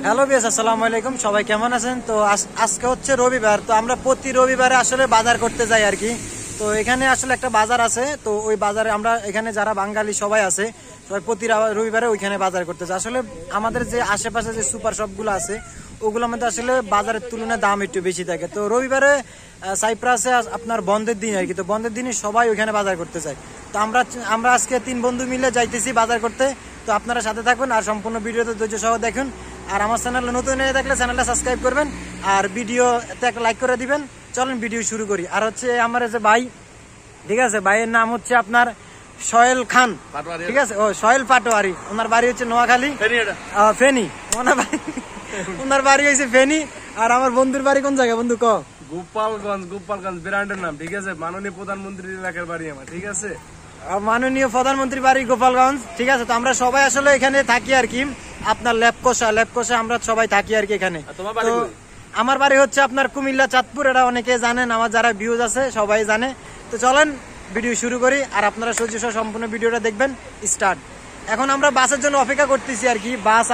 Hello বিয়াস, আসসালামু আলাইকুম। সবাই কেমন আছেন? তো আজকে হচ্ছে রবিবার, তো আমরা প্রতি রবিবারে আসলে বাজার করতে যাই আর কি। তো এখানে আসলে একটা বাজার আছে, তো ওই বাজারে আমরা এখানে যারা বাঙালি সবাই আছে, সবাই প্রতি রবিবারে ওইখানে বাজার করতে যাই। আসলে আমাদের যে আশেপাশে যে সুপার শপগুলো আছে ওগুলোর মধ্যে আসলে বাজারের তুলনায় দাম একটু বেশি থাকে। তো রবিবারে সাইপ্রাসে আপনার বন্ধের দিন আর কি, তো বন্ধের দিনে সবাই ওইখানে বাজার করতে চায়। তো আমরা আজকে 3 বন্ধু মিলে যাইতেছি বাজার করতে। তো আপনারা সাথে থাকুন আর সম্পূর্ণ ভিডিওতে ধৈর্য সহ দেখুন। আর আমার চ্যানেলে নতুন হয়ে থাকলে চ্যানেলটা সাবস্ক্রাইব করবেন আর ভিডিওতে একটা লাইক করে দিবেন। চলেন ভিডিও শুরু করি। আর হচ্ছে আমার যে ভাই, ঠিক আছে, ভাইয়ের নাম হচ্ছে আপনার সোহেল খান, ঠিক আছে, ও সোহেল পাটোয়ারি। ওনার বাড়ি হচ্ছে নোয়াখালী ফেনী। ওনার বাড়ি হয়েছে ফেনী। আর আমার বন্ধুর বাড়ি কোন জায়গায় বন্ধু? গোপালগঞ্জ ব্র্যান্ডের নাম, ঠিক আছে। মাননীয় প্রধানমন্ত্রীর এলাকার বাড়ি আমার, ঠিক আছে। মাননীয় প্রধানমন্ত্রী বাড়ি গোপালগঞ্জ, ঠিক আছে। তো আমরা সবাই আসলে এখানে থাকি আর কি, আপনার ল্যাবকোষা আমরা সবাই থাকি আর কি এখানে। তো আমার বাড়ি হচ্ছে আপনার কুমিল্লা চাঁদপুর, এটা অনেকে জানেন, আমার যারা ভিউজ আছে সবাই জানে। তো চলেন ভিডিও শুরু করি আর আপনারা সহ্য সম্পূর্ণ ভিডিওটা দেখবেন। স্টার্ট। এখন আমরা বাসের জন্য অপেক্ষা করতেছি আর কি, বাস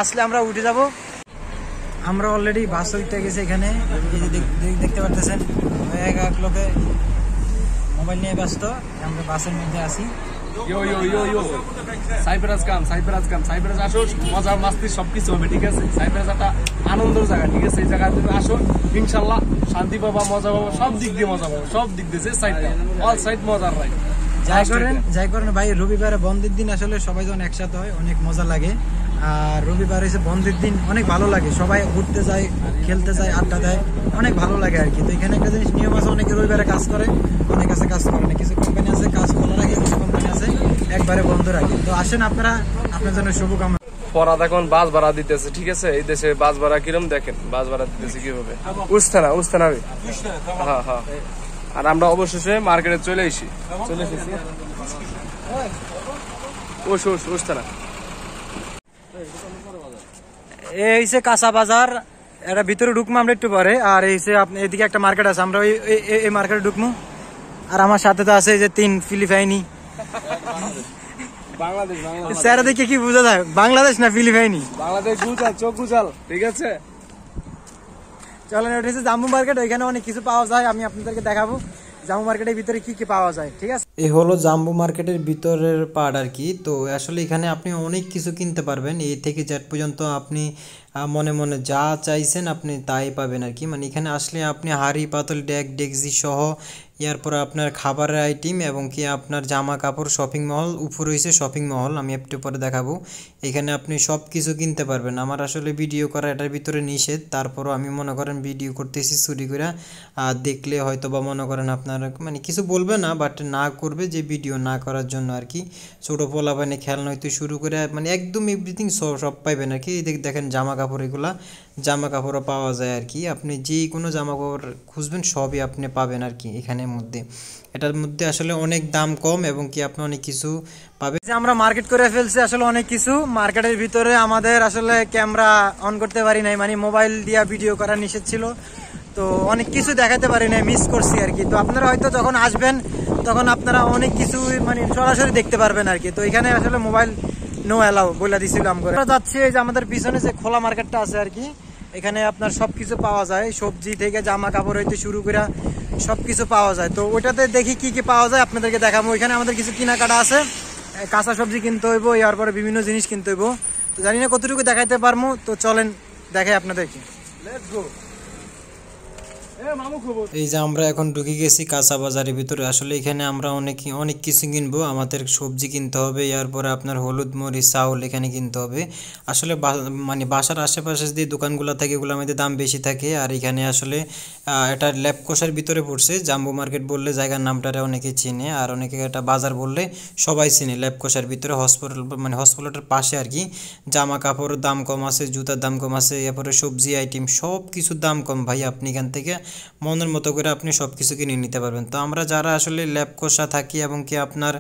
আসলে আমরা উঠে যাব। আমরা অলরেডি বাস উঠতে গেছি এখানে, দেখতে পারতেছেন এক লোকে মোবাইল নিয়ে ব্যস্ত। আমরা বাসের মধ্যে আছি। সাইপ্রাস আসো, মজা মাস্তি সবকিছু হবে, ঠিক আছে। সাইপ্রাস একটা আনন্দের জায়গা, ঠিক আছে। এই জায়গায় তুমি আসো, ইনশাল্লাহ শান্তি পাবা, মজা পাবো, সব দিক দিয়ে মজা পাবো, সব দিক দিয়ে। সাইডটা অল সাইড মজার রাইড। যাই করেন ভাই, রবিবারে বন্ধের দিন আসলে সবাই যখন একসাথে হয় অনেক মজা লাগে। আর রবিবার এসে বন্ধের দিন অনেক ভালো লাগে, সবাই ঘুরতে যায়, খেলতে যায়, আড্ডা দেয়, অনেক ভালো লাগে আর কি। তো এখানে একটা জিনিস নিয়ম আছে, অনেকে রবিবারে কাজ করে, অনেক আছে কাজ করে না। কিছু কোম্পানি আছে কাজ খোলা রাখে, কিছু কোম্পানি আছে একবারে বন্ধ রাখে। তো আসেন আপনারা, আপনার জন্য শুভকামনা। পরাত এখন বাস ভাড়া দিতেছে, ঠিক আছে। এই দেশে বাস ভাড়া কিরম দেখেন, বাস ভাড়া দিতেছে কিভাবে। উঠতে না হ্যাঁ হ্যাঁ। আর আমরা অবশেষে মার্কেটে চলে এসেছি। এই হচ্ছে কাঁচা বাজার, এটা ভিতরে ঢুকবো আমরা একটু পরে। আর এই আপনি এদিকে একটা মার্কেট আছে, আমরা এই মার্কেটে ঢুকবো। আর আমার সাথে তো আছে এই যে 3 ফিলিপাইনি। স্যার দেখে কি বোঝা যায় বাংলাদেশ না ফিলিপাইনি? বাংলাদেশ চোখ গুজাল, ঠিক আছে। চলেন, এটা হচ্ছে জাম্বু মার্কেট, ওইখানে অনেক কিছু পাওয়া যায়, আমি আপনাদেরকে দেখাবো জাম্বু মার্কেটের ভিতরে কি কি পাওয়া যায়, ঠিক আছে। এই হলো জাম্বু মার্কেটের ভিতরের পার্ট আর কি। তো আসলে এখানে আপনি অনেক কিছু কিনতে পারবেন, এই থেকে জেড পর্যন্ত আপনি মনে মনে যা চাইছেন আপনি তাই পাবেন আর কি। মানে এখানে আসলে আপনি হাঁড়ি পাতল ডেকজি সহ, এরপরে আপনার খাবারের আইটেম এবং কি আপনার জামা কাপড়, শপিং মল, উপরে হয়েছে শপিং মল, আমি একটু পরে দেখাবো। এখানে আপনি সব কিছু কিনতে পারবেন। আমার আসলে ভিডিও করা এটার ভিতরে নিষেধ, তারপরও আমি মনে করেন ভিডিও করতেছি চুরি করে। দেখলে হয়তো বা মনে করেন আপনার মানে কিছু বলবে না, বাট না করবে যে ভিডিও না করার জন্য আর কি। ছোটো পোলাপানে খেলনা হইতে শুরু করে মানে একদম এভরিথিং সব পাইবেন আর কি। দেখেন জামা কাপড়, এগুলা জামা কাপড়ও পাওয়া যায় আর কি। আপনি যে কোনো জামা কাপড় খুঁজবেন সবই আপনি পাবেন আর কি এখানের মধ্যে। এটার মধ্যে আসলে অনেক দাম কম এবং কি আপনি অনেক কিছু পাবেন। আমরা মার্কেট করে ফেলছি আসলে অনেক কিছু। মার্কেটের ভিতরে আমাদের আসলে ক্যামেরা অন করতে পারি নাই, মানে মোবাইল দিয়া ভিডিও করা নিষেধ ছিল, তো অনেক কিছু দেখাতে পারি নাই, মিস করছি আর কি। তো আপনারা হয়তো যখন আসবেন তখন আপনারা অনেক কিছু মানে সরাসরি দেখতে পারবেন আর কি। তো এখানে আসলে মোবাইল নো অ্যালাউ বলে দিছিলাম। আমরা যাচ্ছি এই যে আমাদের পিছনে যে খোলা মার্কেটটা আছে আর কি, এখানে আপনার সবকিছু পাওয়া যায়, সবজি থেকে জামা কাপড় হইতে শুরু করে সবকিছু পাওয়া যায়। তো ওইটাতে দেখি কি কি পাওয়া যায় আপনাদেরকে দেখাবো। এখানে আমাদের কিছু কেনাকাটা আছে, কাঁচা সবজি কিনতে হইব, এরপরে বিভিন্ন জিনিস কিনতে হইব। তো জানি না কতটুকু দেখাইতে পারবো, তো চলেন দেখাই আপনাদেরকে। Let's go. এই যে আমরা এখন ঢুকে গেছি কাঁচা বাজারের ভিতরে। আসলে এখানে আমরা অনেক কিছু কিনবো। আমাদের সবজি কিনতে হবে, এরপরে আপনার হলুদ মরিচ চাউল এখানে কিনতে হবে। আসলে মানে বাসার আশেপাশে যে দোকানগুলো থাকে এগুলো আমাদের দাম বেশি থাকে। আর এখানে আসলে এটা ল্যাবকোষার ভিতরে পড়ছে। জাম্বু মার্কেট বললে জায়গার নামটারে অনেকে চিনে, আর অনেকে এটা বাজার বললে সবাই চিনে। ল্যাবকোষার ভিতরে হসপিটাল, মানে হসপিটালের পাশে আর কি। জামা কাপড়ের দাম কম আছে, জুতার দাম কম আছে, এরপরে সবজি আইটেম সব কিছুর দাম কম ভাই। আপনি এখান থেকে মনের মতো করে আপনি সব কিছু কিনে নিতে পারবেন। তো আমরা যারা আসলে ল্যাবকোষা থাকি এবং কি আপনার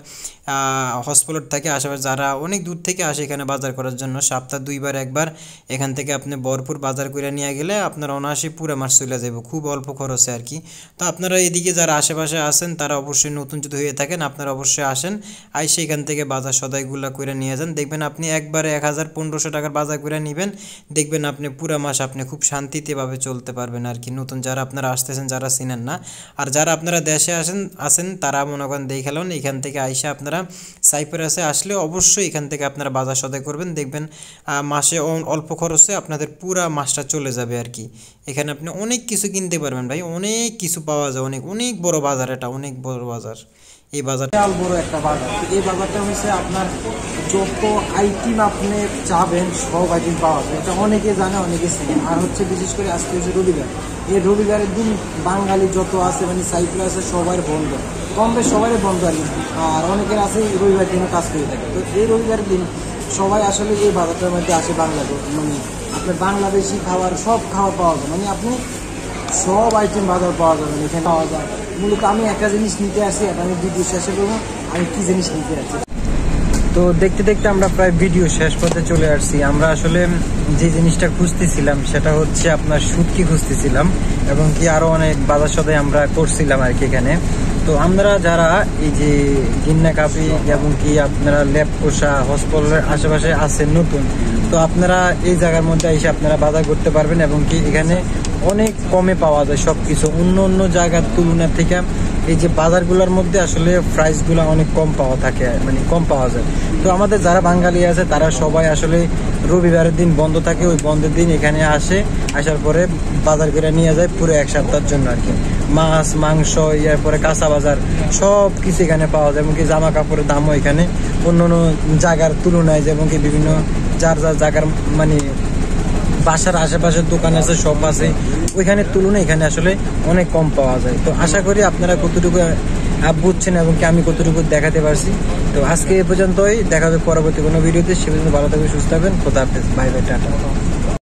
হসপিটাল থাকে আশেপাশে যারা অনেক দূর থেকে আসে এখানে বাজার করার জন্য, সপ্তাহে 2 বার 1 বার এখান থেকে আপনি ভরপুর বাজার করে নিয়ে গেলে আপনার অনায়াসে পুরো মাস চলে যাবে, খুব অল্প খরচে আর কি। তো আপনারা এদিকে যারা আশেপাশে আসেন তারা অবশ্যই নতুন যদি হয়ে থাকেন আপনারা অবশ্যই আসেন, আইসে এখান থেকে বাজার সদাইগুলো করে নিয়ে যান। দেখবেন আপনি একবারে 1000-1500 টাকার বাজার করে নেবেন, দেখবেন আপনি পুরো মাস আপনি খুব শান্তিতেভাবে চলতে পারবেন আর কি। নতুন যারা আপনারা আসতেছেন যারা চিনেন না, আর যারা আপনারা দেশে আসেন তারা মনে করেন দেখেলেন এখান থেকে আইসা আপনারা সাইপ্রাসে আসলে অবশ্যই এখান থেকে আপনারা বাজার সদাই করবেন, দেখবেন মাসে অল্প খরচে আপনাদের পুরা মাসটা চলে যাবে আর কি। এখানে আপনি অনেক কিছু কিনতে পারবেন ভাই, অনেক কিছু পাওয়া যায়, অনেক অনেক বড় বাজার, এটা অনেক বড় বাজার। এই বাজারটা বড় একটা বাজার। এই বাজারটা হচ্ছে আপনার যত আইটেম আপনি চাবেন সব আইটেম পাওয়া যায়, এটা অনেকে জানে অনেকে চেনে। আর হচ্ছে বিশেষ করে আজকে হচ্ছে রবিবার, এই রবিবারের দিন বাঙালি যত আছে মানে সাইপ্রাসে সবার বন্ধ, কম বেশ সবারই বন্ধ আর কি। আর অনেকের আছে রবিবার দিনও কাজ করে থাকে। তো এই রবিবারের দিন সবাই আসলে এই বাজারটার মধ্যে আসে মানে আপনার বাংলাদেশি খাবার সব খাবার পাওয়া যায়, মানে আপনি সব আইটেম বাজার পাওয়া যাবে এখানে পাওয়া যায়। মূলত আমি একটা জিনিস নিতে আসি, এটা আমি ভিডিও শেষে করবো আমি কি জিনিস নিতে আসি। তো দেখতে দেখতে আমরা প্রায় ভিডিও শেষ করতে চলে আসছি। আমরা আসলে যে জিনিসটা খুঁজতেছিলাম সেটা হচ্ছে আপনার শুটকি খুঁজতেছিলাম এবং কি আরো অনেক বাজার সদাই আমরা করছিলাম আর কি এখানে। তো আমরা যারা এই যে গিন্না কাপি এবং কি আপনারা ল্যাবকোষা হসপিটালের আশেপাশে আছেন নতুন, তো আপনারা এই জায়গার মধ্যে এসে আপনারা বাজার করতে পারবেন এবং কি এখানে অনেক কমে পাওয়া যায় সব কিছু। অন্য জায়গার তুলনা থেকে এই যে বাজারগুলোর মধ্যে আসলে প্রাইসগুলো অনেক কম পাওয়া থাকে, মানে কম পাওয়া যায়। তো আমাদের যারা বাঙালি আছে তারা সবাই আসলে রবিবারের দিন বন্ধ থাকে, ওই বন্ধের দিন এখানে আসার পরে বাজার করে নিয়ে যায় পুরো 1 সপ্তাহের জন্য আর কি। মাছ মাংস এরপরে কাঁচা বাজার সব কিছু এখানে পাওয়া যায় এবং কি জামা কাপড়ের দামও এখানে অন্য জায়গার তুলনায়, যেমন কি বিভিন্ন যার জায়গার মানে বাসার আশেপাশের দোকান আছে সব আছে, ওইখানের তুলনায় এখানে আসলে অনেক কম পাওয়া যায়। তো আশা করি আপনারা কতটুকু বুঝছেন এবং কি আমি কতটুকু দেখাতে পারছি। তো আজকে এ পর্যন্তই, দেখা হবে পরবর্তী কোনো ভিডিওতে। সে পর্যন্ত ভালো থাকবেন, সুস্থ থাকবেন, খোদা হাফেজ, বাই বাই, টাটা।